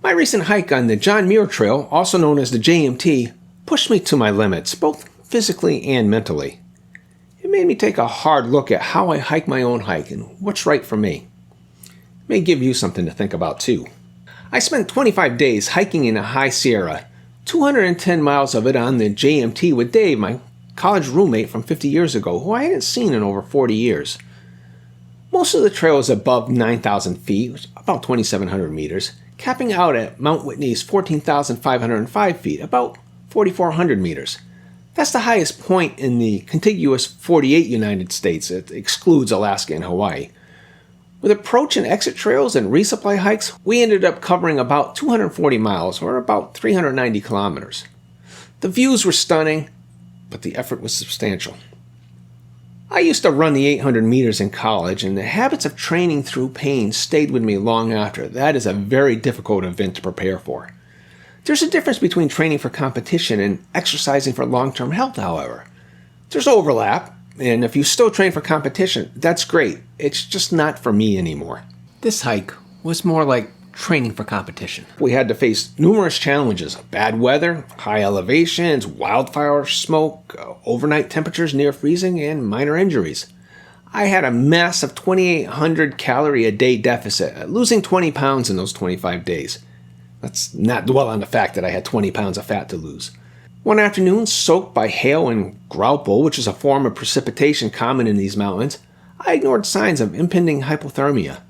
My recent hike on the John Muir Trail, also known as the JMT, pushed me to my limits, both physically and mentally. It made me take a hard look at how I hike my own hike and what's right for me. It may give you something to think about too. I spent 25 days hiking in the High Sierra, 210 miles of it on the JMT with Dave, my college roommate from 50 years ago, who I hadn't seen in over 40 years. Most of the trail is above 9,000 feet, about 2,700 meters, capping out at Mount Whitney's 14,505 feet, about 4,400 meters. That's the highest point in the contiguous 48 United States. It excludes Alaska and Hawaii. With approach and exit trails and resupply hikes, we ended up covering about 240 miles, or about 390 kilometers. The views were stunning, but the effort was substantial. I used to run the 800 meters in college, and the habits of training through pain stayed with me long after. That is a very difficult event to prepare for. There's a difference between training for competition and exercising for long-term health, however. There's overlap, and if you still train for competition, that's great. It's just not for me anymore. This hike was more like training for competition. We had to face numerous challenges: bad weather, high elevations, wildfire smoke, overnight temperatures near freezing, and minor injuries. I had a massive 2,800 calorie a day deficit, losing 20 pounds in those 25 days. Let's not dwell on the fact that I had 20 pounds of fat to lose. One afternoon, soaked by hail and graupel, which is a form of precipitation common in these mountains, I ignored signs of impending hypothermia.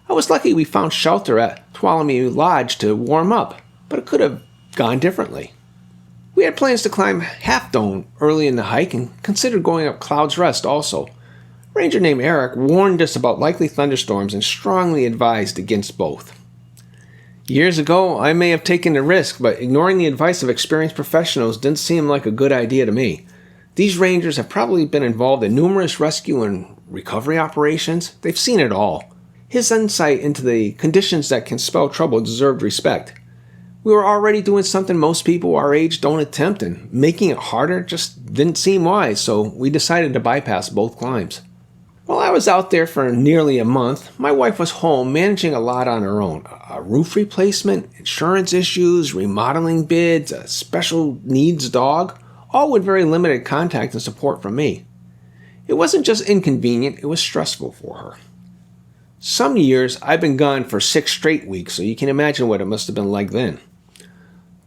I was lucky we found shelter at Tuolumne Lodge to warm up, but it could have gone differently. We had plans to climb Half Dome early in the hike and considered going up Cloud's Rest also. A ranger named Eric warned us about likely thunderstorms and strongly advised against both. Years ago, I may have taken the risk, but ignoring the advice of experienced professionals didn't seem like a good idea to me. These rangers have probably been involved in numerous rescue and recovery operations. They've seen it all. His insight into the conditions that can spell trouble deserved respect. We were already doing something most people our age don't attempt, and making it harder just didn't seem wise, so we decided to bypass both climbs. While I was out there for nearly a month, my wife was home managing a lot on her own. A roof replacement, insurance issues, remodeling bids, a special needs dog, all with very limited contact and support from me. It wasn't just inconvenient, it was stressful for her. Some years I've been gone for 6 straight weeks, so you can imagine what it must have been like then.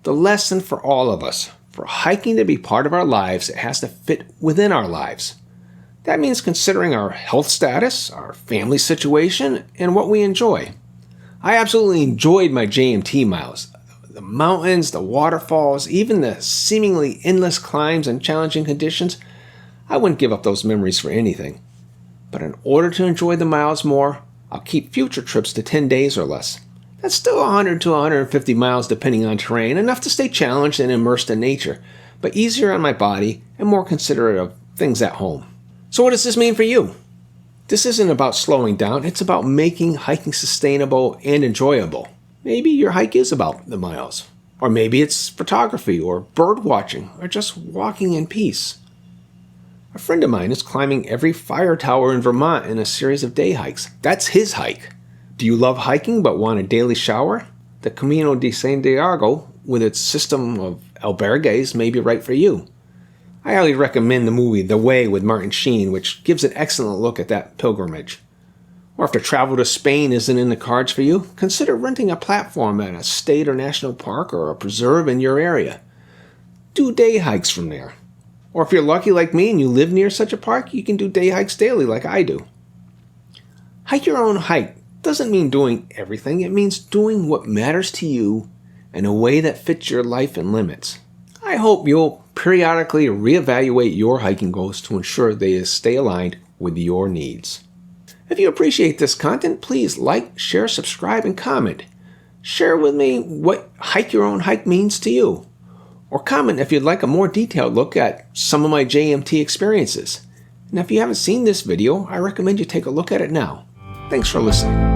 The lesson for all of us: for hiking to be part of our lives, it has to fit within our lives. That means considering our health status, our family situation, and what we enjoy. I absolutely enjoyed my JMT miles. The mountains, the waterfalls, even the seemingly endless climbs and challenging conditions. I wouldn't give up those memories for anything. But in order to enjoy the miles more, I'll keep future trips to 10 days or less. That's still 100 to 150 miles depending on terrain, enough to stay challenged and immersed in nature, but easier on my body and more considerate of things at home. So what does this mean for you? This isn't about slowing down, it's about making hiking sustainable and enjoyable. Maybe your hike is about the miles, or maybe it's photography or bird watching or just walking in peace. A friend of mine is climbing every fire tower in Vermont in a series of day hikes. That's his hike. Do you love hiking but want a daily shower? The Camino de Santiago, with its system of albergues, may be right for you. I highly recommend the movie The Way with Martin Sheen, which gives an excellent look at that pilgrimage. Or if the travel to Spain isn't in the cards for you, consider renting a platform at a state or national park or a preserve in your area. Do day hikes from there. Or if you're lucky like me and you live near such a park, you can do day hikes daily like I do. Hike your own hike doesn't mean doing everything. It means doing what matters to you in a way that fits your life and limits. I hope you'll periodically reevaluate your hiking goals to ensure they stay aligned with your needs. If you appreciate this content, please like, share, subscribe, and comment. Share with me what hike your own hike means to you. Or comment if you'd like a more detailed look at some of my JMT experiences. And if you haven't seen this video, I recommend you take a look at it now. Thanks for listening.